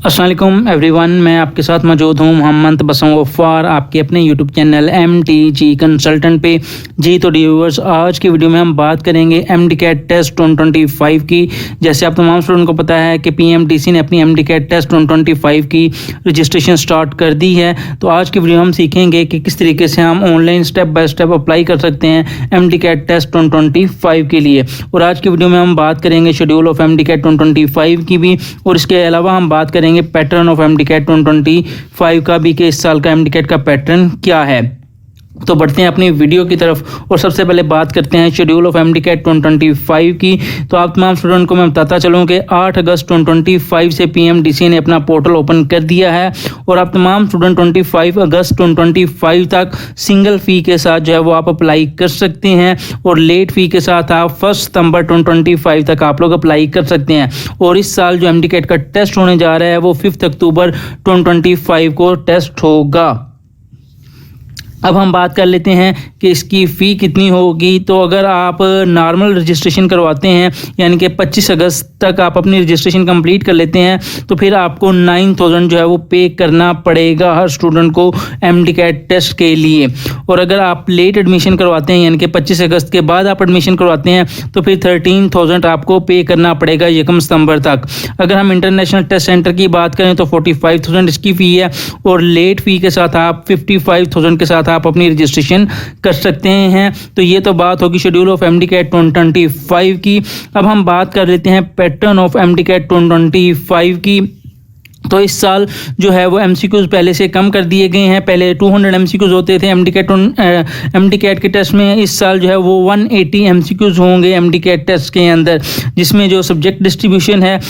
अस्सलाम वालेकुम एवरीवन, मैं आपके साथ मौजूद हूँ मोहम्मद बसम गफ्फार आपके अपने यूट्यूब चैनल MTG कंसल्टेंट पे। जी तो व्यूअर्स, आज की वीडियो में हम बात करेंगे MD-CAT टेस्ट 2025 की। जैसे आप तमाम स्टूडेंट को पता है कि PMDC ने अपनी MD-CAT टेस्ट 2025 की रजिस्ट्रेशन स्टार्ट कर दी है। तो आज की वीडियो में हम सीखेंगे कि किस तरीके से हम online step by step apply कर सकते हैं MD-CAT टेस्ट 2025 के लिए। और आज की वीडियो में हम बात करेंगे शेड्यूल ऑफ MD-CAT 2025 की भी, और इसके अलावा हम बात करेंगे पैटर्न ऑफ MD-CAT 2025 का भी कि इस साल का MD-CAT का पैटर्न क्या है। तो बढ़ते हैं अपनी वीडियो की तरफ और सबसे पहले बात करते हैं शेड्यूल ऑफ MD-CAT 2025 की। तो आप तमाम स्टूडेंट को मैं बताता चलूँ कि 8 अगस्त 2025 से PMDC ने अपना पोर्टल ओपन कर दिया है और आप तमाम स्टूडेंट 25 अगस्त 2025 तक सिंगल फ़ी के साथ जो है वो आप अप्लाई कर सकते हैं, और लेट फ़ी के साथ आप 1 सितंबर 2025 तक आप लोग अप्लाई कर सकते हैं। और इस साल जो MD-CAT का टेस्ट होने जा रहा है वो 5 अक्टूबर 2025 को टेस्ट होगा। अब हम बात कर लेते हैं कि इसकी फ़ी कितनी होगी। तो अगर आप नॉर्मल रजिस्ट्रेशन करवाते हैं, यानी कि 25 अगस्त तक आप अपनी रजिस्ट्रेशन कंप्लीट कर लेते हैं, तो फिर आपको 9000 जो है वो पे करना पड़ेगा हर स्टूडेंट को MD-CAT टेस्ट के लिए। और अगर आप लेट एडमिशन करवाते हैं, यानी कि 25 अगस्त के बाद आप एडमिशन करवाते हैं, तो फिर 13000 आपको पे करना पड़ेगा 1 सितंबर तक। अगर हम इंटरनेशनल टेस्ट सेंटर की बात करें तो 45,000 इसकी फ़ी है, और लेट फ़ी के साथ आप 55,000 के साथ आप अपनी रजिस्ट्रेशन कर सकते हैं। तो ये तो बात होगी शेड्यूल ऑफ MD-CAT 2025 की। अब हम बात कर लेते हैं पैटर्न ऑफ MD-CAT 2025 की। तो इस साल जो है वो MCQs पहले से कम कर दिए गए हैं। पहले 200 MCQs होते थे MD-CAT के टेस्ट में। इस साल जो है वो 180 MCQs होंगे MD-CAT टेस्ट के अंदर, जिसमें जो सब्जेक्ट डिस्ट्रीब्यूशन है,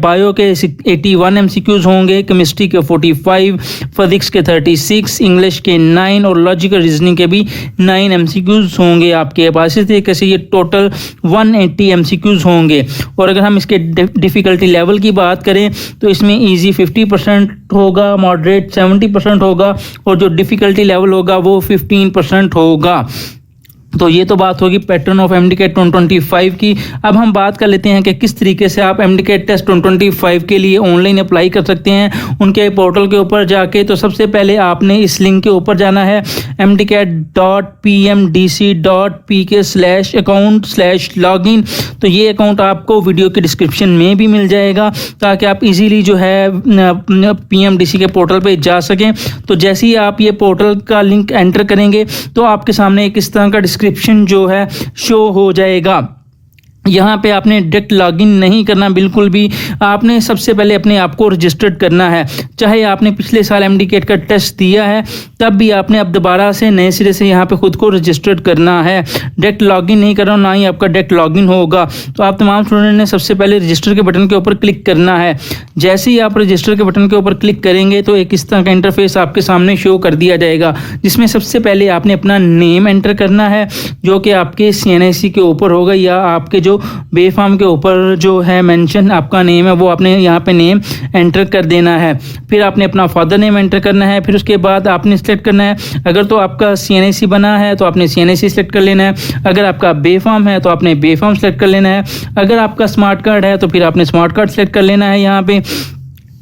बायो के 81 MCQs होंगे, केमिस्ट्री के 45, फिजिक्स के 36, इंग्लिश के 9 और लॉजिकल रीजनिंग के भी 9 MCQs होंगे आपके पास। इस तरीके से ये टोटल 180 MCQs होंगे। और अगर हम इसके डिफ़िकल्टी लेवल की बात करें तो इसमें ईजी 50% होगा, मॉडरेट 70% होगा, और जो डिफ़िकल्टी लेवल होगा वो 15% होगा। तो ये तो बात होगी पैटर्न ऑफ MD-CAT 2025 की। अब हम बात कर लेते हैं कि किस तरीके से आप MD-CAT टेस्ट 2025 के लिए ऑनलाइन अप्लाई कर सकते हैं उनके पोर्टल के ऊपर जाके। तो सबसे पहले आपने इस लिंक के ऊपर जाना है mdcat.pmdc.pk/account/login। तो ये अकाउंट आपको वीडियो के डिस्क्रिप्शन में भी मिल जाएगा, ताकि आप इजीली जो है PMDC के पोर्टल पे जा सकें। तो जैसे ही आप ये पोर्टल का लिंक एंटर करेंगे तो आपके सामने एक इस तरह का डिस्क्रिप्शन जो है शो हो जाएगा। यहाँ पे आपने डायरेक्ट लॉगिन नहीं करना बिल्कुल भी। आपने सबसे पहले अपने आप को रजिस्टर्ड करना है। चाहे आपने पिछले साल MD-CAT का टेस्ट दिया है तब भी आपने अब दोबारा से नए सिरे से यहाँ पे खुद को रजिस्टर्ड करना है। डायरेक्ट लॉगिन नहीं करना, ना ही आपका डायरेक्ट लॉगिन होगा। तो आप तमाम स्टूडेंट ने सबसे पहले रजिस्टर के बटन के ऊपर क्लिक करना है। जैसे ही आप रजिस्टर के बटन के ऊपर क्लिक करेंगे तो एक इस तरह का इंटरफेस आपके सामने शो कर दिया जाएगा, जिसमें सबसे पहले आपने अपना नेम एंटर करना है, जो कि आपके CNIC के ऊपर होगा, या आपके जो बेफार्म के ऊपर जो है मेंशन आपका नेम है वो आपने यहाँ पे नेम एंटर कर देना है। फिर आपने अपना फादर नेम एंटर करना है। फिर उसके बाद आपने सेलेक्ट करना है, अगर तो आपका CNIC बना है तो आपने CNIC सेलेक्ट कर लेना है। अगर आपका बेफार्म है तो आपने बेफार्म सेलेक्ट कर लेना है। अगर आपका स्मार्ट कार्ड है तो फिर आपने स्मार्ट कार्ड सेलेक्ट कर लेना है। यहाँ पे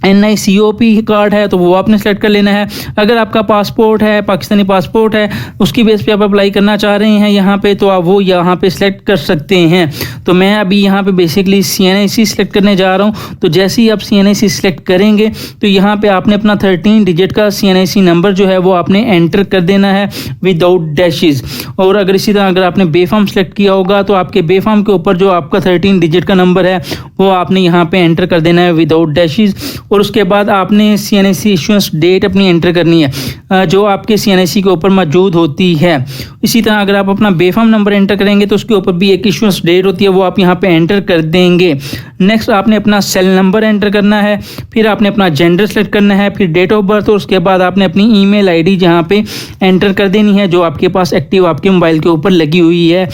NICOP कार्ड है तो वो आपने सेलेक्ट कर लेना है। अगर आपका पासपोर्ट है, पाकिस्तानी पासपोर्ट है, उसकी बेस पे आप अप्लाई करना चाह रहे हैं यहाँ पे, तो आप वो यहाँ पे सिलेक्ट कर सकते हैं। तो मैं अभी यहाँ पे बेसिकली CNIC सिलेक्ट करने जा रहा हूँ। तो जैसे ही आप CNIC सिलेक्ट करेंगे तो यहाँ पे आपने अपना 13 डिजिट का CNIC नंबर जो है वो आपने एंटर कर देना है विदाउट डैशेस। और अगर इसी तरह अगर आपने बेफार्म सेलेक्ट किया होगा तो आपके बेफार्म के ऊपर जो आपका 13 डिजिट का नंबर है वो आपने यहाँ पे एंटर कर देना है विदाउट डैशेस। और उसके बाद आपने CNIC इशुएंस डेट अपनी एंटर करनी है, जो आपके CNIC के ऊपर मौजूद होती है। इसी तरह अगर आप अपना बेफार्म नंबर एंटर करेंगे तो उसके ऊपर भी एक इशुएंस डेट होती है, वो आप यहाँ पे एंटर कर देंगे। नेक्स्ट आपने अपना सेल नंबर एंटर करना है। फिर आपने अपना जेंडर सेलेक्ट करना है, फिर डेट ऑफ बर्थ, और उसके बाद आपने अपनी ईमेल आईडी जहाँ पे एंटर कर देनी है, जो आपके पास एक्टिव आपके मोबाइल के ऊपर लगी हुई है।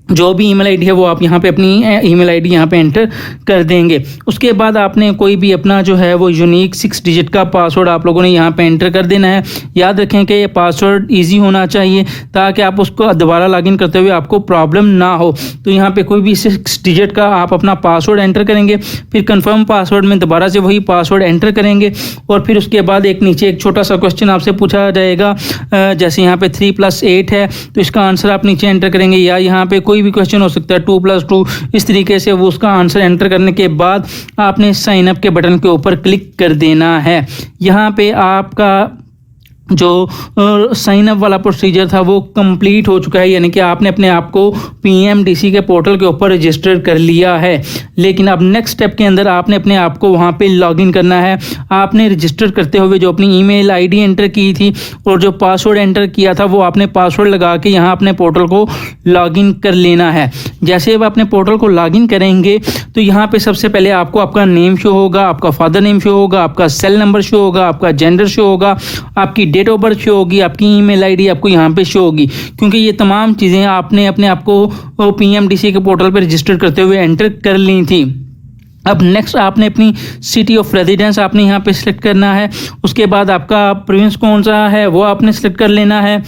जो भी ईमेल आईडी है वो आप यहाँ पे अपनी ईमेल आईडी यहाँ पे एंटर कर देंगे। उसके बाद आपने कोई भी अपना जो है वो यूनिक 6 डिजिट का पासवर्ड आप लोगों ने यहाँ पे एंटर कर देना है। याद रखें कि ये पासवर्ड इजी होना चाहिए ताकि आप उसको दोबारा लॉगिन करते हुए आपको प्रॉब्लम ना हो। तो यहाँ पे कोई भी 6 डिजिट का आप अपना पासवर्ड एंटर करेंगे, फिर कन्फर्म पासवर्ड में दोबारा से वही पासवर्ड एंटर करेंगे और फिर उसके बाद एक नीचे एक छोटा सा क्वेश्चन आपसे पूछा जाएगा, जैसे यहाँ पे 3+8 है तो इसका आंसर आप नीचे एंटर करेंगे, या यहाँ पे कोई भी क्वेश्चन हो सकता है 2+2, इस तरीके से वो उसका आंसर एंटर करने के बाद आपने साइन अप के बटन के ऊपर क्लिक कर देना है। यहाँ पे आपका जो साइन अप वाला प्रोसीजर था वो कंप्लीट हो चुका है, यानी कि आपने अपने आप को पीएमडीसी के पोर्टल के ऊपर रजिस्टर कर लिया है। लेकिन अब नेक्स्ट स्टेप के अंदर आपने अपने आप को वहाँ पे लॉगिन करना है। आपने रजिस्टर करते हुए जो अपनी ईमेल आईडी एंटर की थी और जो पासवर्ड एंटर किया था वो आपने पासवर्ड लगा के यहाँ अपने पोर्टल को लॉगिन कर लेना है। जैसे अब अपने पोर्टल को लॉगिन करेंगे तो यहाँ पे सबसे पहले आपको आपका नेम शो होगा, आपका फादर नेम शो होगा, आपका सेल नंबर शो होगा, आपका जेंडर शो होगा, आपकी डेट ऑफ बर्थ शो होगी, आपकी ईमेल आईडी आपको यहाँ पे शो होगी, क्योंकि ये तमाम चीज़ें आपने अपने आप को पीएमडीसी के पोर्टल पर रजिस्टर करते हुए एंटर कर ली थी। अब नेक्स्ट आपने अपनी सिटी ऑफ रेजिडेंस आपने यहाँ पे सिलेक्ट करना है। उसके बाद आपका प्रोविंस कौन सा है वो आपने सिलेक्ट कर लेना है।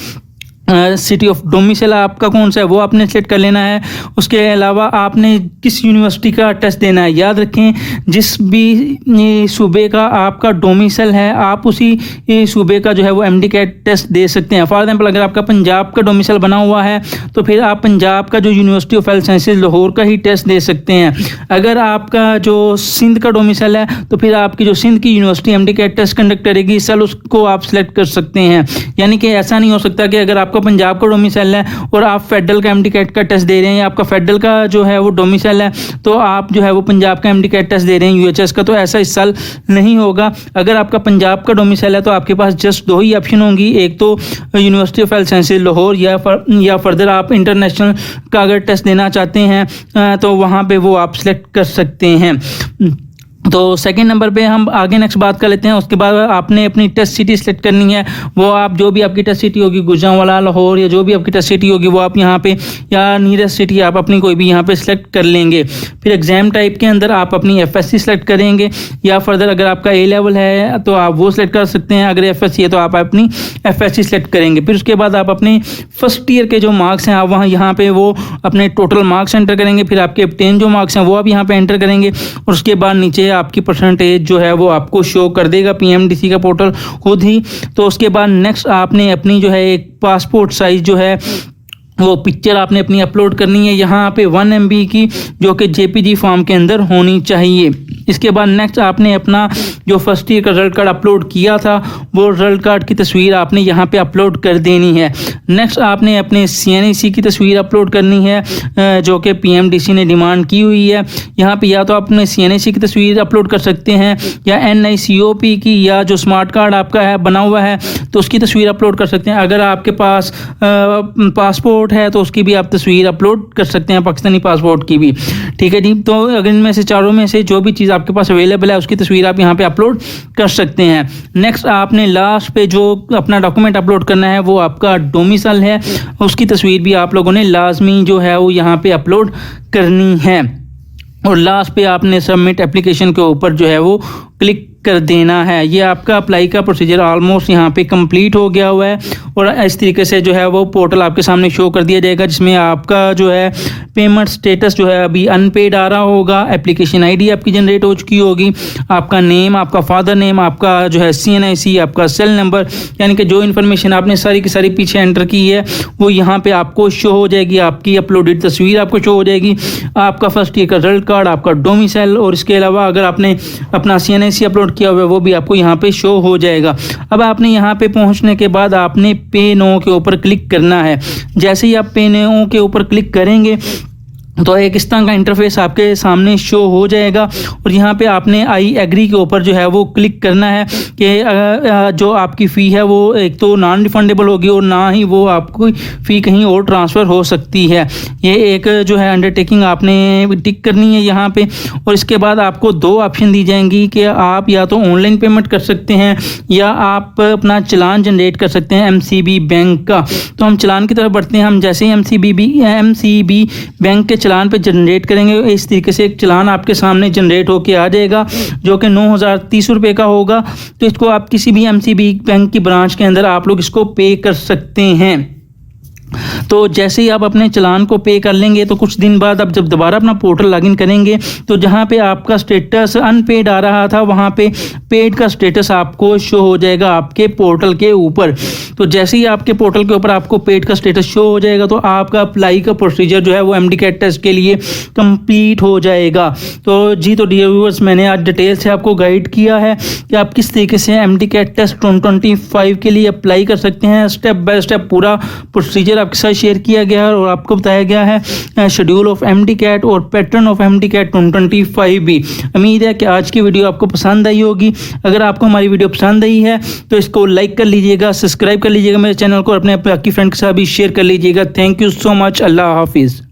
सिटी ऑफ डोमिसाइल आपका कौन सा है वो आपने सेलेक्ट कर लेना है। उसके अलावा आपने किस यूनिवर्सिटी का टेस्ट देना है। याद रखें जिस भी सूबे का आपका डोमिसाइल है आप उसी सूबे का जो है वो एमडीकैट टेस्ट दे सकते हैं। फॉर एग्जाम्पल अगर आपका पंजाब का डोमिसाइल बना हुआ है तो फिर आप पंजाब का जो university of health sciences Lahore का ही टेस्ट दे सकते हैं। अगर आपका जो सिंध का डोमिसाइल है तो फिर आपकी जो सिंध की यूनिवर्सिटी एमडीकैट टेस्ट कंडक्ट करेगी सल उसको आप सिलेक्ट कर सकते हैं। यानी कि ऐसा नहीं हो सकता कि अगर आपका पंजाब का डोमिसाइल है और आप फेडरल का एमडीकैट का टेस्ट दे रहे हैं या आपका फेडरल का जो है वो डोमिसाइल है तो आप जो है वो पंजाब का एमडीकैट टेस्ट दे रहे हैं यूएचएस का, तो ऐसा इस साल नहीं होगा। अगर आपका पंजाब का डोमिसाइल है तो आपके पास जस्ट 2 ही ऑप्शन होंगी, एक तो university of health sciences Lahore या फर्दर आप इंटरनेशनल का अगर टेस्ट देना चाहते हैं तो वहाँ पे वो आप सिलेक्ट कर सकते हैं। तो सेकंड नंबर पे हम आगे नेक्स्ट बात कर लेते हैं। उसके बाद आपने अपनी टेस्ट सिटी सेलेक्ट करनी है। वो आप जो भी आपकी टेस्ट सिटी होगी गुजरांवाला लाहौर या जो भी आपकी टेस्ट सिटी होगी वो आप यहाँ पे या नियरेस्ट सिटी आप अपनी कोई भी यहाँ पे सिलेक्ट कर लेंगे। फिर एग्जाम टाइप के अंदर आप अपनी एफएससी सेलेक्ट करेंगे या फर्दर अगर आपका ए लेवल है तो आप वो सिलेक्ट कर सकते हैं, अगर एफएससी है तो आप अपनी एफएससी सेलेक्ट करेंगे। फिर उसके बाद आप अपने फर्स्ट ईयर के जो मार्क्स हैं आप वहाँ यहाँ पे वो अपने टोटल मार्क्स एंटर करेंगे। फिर आपके obtain जो मार्क्स हैं वो आप यहाँ पे एंटर करेंगे और उसके बाद नीचे आपकी परसेंटेज जो है वो आपको शो कर देगा पीएमडीसी का पोर्टल खुद ही। तो उसके बाद नेक्स्ट आपने अपनी जो है एक पासपोर्ट साइज जो है वो पिक्चर आपने अपनी अपलोड करनी है यहाँ पे 1 MB की, जो कि जेपीजी फॉर्म के अंदर होनी चाहिए। इसके बाद नेक्स्ट आपने अपना जो फर्स्ट ईयर का रिजल्ट कार्ड अपलोड किया था वो रिजल्ट कार्ड की तस्वीर आपने यहाँ पे अपलोड कर देनी है। नेक्स्ट आपने अपने CNAC की तस्वीर अपलोड करनी है जो कि पीएमडीसी ने डिमांड की हुई है। यहाँ पे या तो आप अपने CNAC की तस्वीर अपलोड कर सकते हैं या NICOP की, या जो स्मार्ट कार्ड आपका है बना हुआ है तो उसकी तस्वीर अपलोड कर सकते हैं। अगर आपके पास पासपोर्ट है तो उसकी भी आप तस्वीर अपलोड कर सकते हैं, पाकिस्तानी पासपोर्ट की भी। ठीक है जी। तो अगर इनमें से चारों में से जो भी चीज़ आपके पास अवेलेबल है उसकी तस्वीर आप यहाँ पे अपलोड कर सकते हैं। नेक्स्ट आपने लास्ट पे जो अपना डॉक्यूमेंट अपलोड करना है वो आपका डोमिसाइल है, उसकी तस्वीर भी आप लोगों ने लाजमी जो है वो यहाँ पे अपलोड करनी है। और लास्ट पे आपने सबमिट एप्लीकेशन के ऊपर जो है वो क्लिक कर देना है। ये आपका अप्लाई का प्रोसीजर ऑलमोस्ट यहाँ पे कंप्लीट हो गया हुआ है और इस तरीके से जो है वो पोर्टल आपके सामने शो कर दिया जाएगा जिसमें आपका जो है पेमेंट स्टेटस जो है अभी अनपेड आ रहा होगा। एप्लीकेशन आईडी आपकी जनरेट हो चुकी होगी, आपका नेम, आपका फादर नेम, आपका जो है CNIC, आपका सेल नंबर, यानी कि जो इन्फॉर्मेशन आपने सारी की सारी पीछे एंटर की है वो यहाँ पे आपको शो हो जाएगी। आपकी अपलोडेड तस्वीर आपको शो हो जाएगी, आपका फर्स्ट ईयर का रिजल्ट कार्ड, आपका डोमिसाइल और इसके अलावा अगर आपने अपना CNIC अपलोड किया हुआ है वो भी आपको यहाँ पे शो हो जाएगा। अब आपने यहाँ पे पहुँचने के बाद आपने पे नो के ऊपर क्लिक करना है। जैसे ही आप पे नो के ऊपर क्लिक करेंगे तो एक इस तरह का इंटरफेस आपके सामने शो हो जाएगा और यहाँ पे आपने आई एग्री के ऊपर जो है वो क्लिक करना है कि जो आपकी फ़ी है वो एक तो नॉन रिफंडेबल होगी और ना ही वो आपको फ़ी कहीं और ट्रांसफ़र हो सकती है। ये एक जो है अंडरटेकिंग आपने टिक करनी है यहाँ पे। और इसके बाद आपको दो ऑप्शन दी जाएंगी कि आप या तो ऑनलाइन पेमेंट कर सकते हैं या आप अपना चलान जनरेट कर सकते हैं MCB बैंक का। तो हम चलान की तरफ बढ़ते हैं। हम जैसे ही MCB बैंक के चलान पे जनरेट करेंगे इस तरीके से एक चलान आपके सामने जनरेट होके आ जाएगा जो कि 9,030 रुपये का होगा। तो इसको आप किसी भी MCB बैंक की ब्रांच के अंदर आप लोग इसको पे कर सकते हैं। तो जैसे ही आप अपने चलान को पे कर लेंगे तो कुछ दिन बाद आप जब दोबारा अपना पोर्टल लॉगिन करेंगे तो जहाँ पे आपका स्टेटस अनपेड आ रहा था वहाँ पे पेड का स्टेटस आपको शो हो जाएगा आपके पोर्टल के ऊपर। तो जैसे ही आपके पोर्टल के ऊपर आपको पेड का स्टेटस शो हो जाएगा तो आपका अप्लाई का प्रोसीजर जो है वो MDCAT टेस्ट के लिए कंप्लीट हो जाएगा। तो डियर व्यूअर्स, मैंने आज डिटेल से आपको गाइड किया है कि आप किस तरीके से MDCAT टेस्ट 2025 के लिए अप्लाई कर सकते हैं। स्टेप बाय स्टेप पूरा प्रोसीजर आपके साथ शेयर किया गया है और आपको बताया गया है शेड्यूल ऑफ MDCAT और पैटर्न ऑफ MDCAT 2025 भी। उम्मीद है कि आज की वीडियो आपको पसंद आई होगी। अगर आपको हमारी वीडियो पसंद आई है तो इसको लाइक कर लीजिएगा, सब्सक्राइब कर लीजिएगा मेरे चैनल को, अपने बाकी फ्रेंड के साथ भी शेयर कर लीजिएगा। Thank you so much. अल्लाह हाफिज़।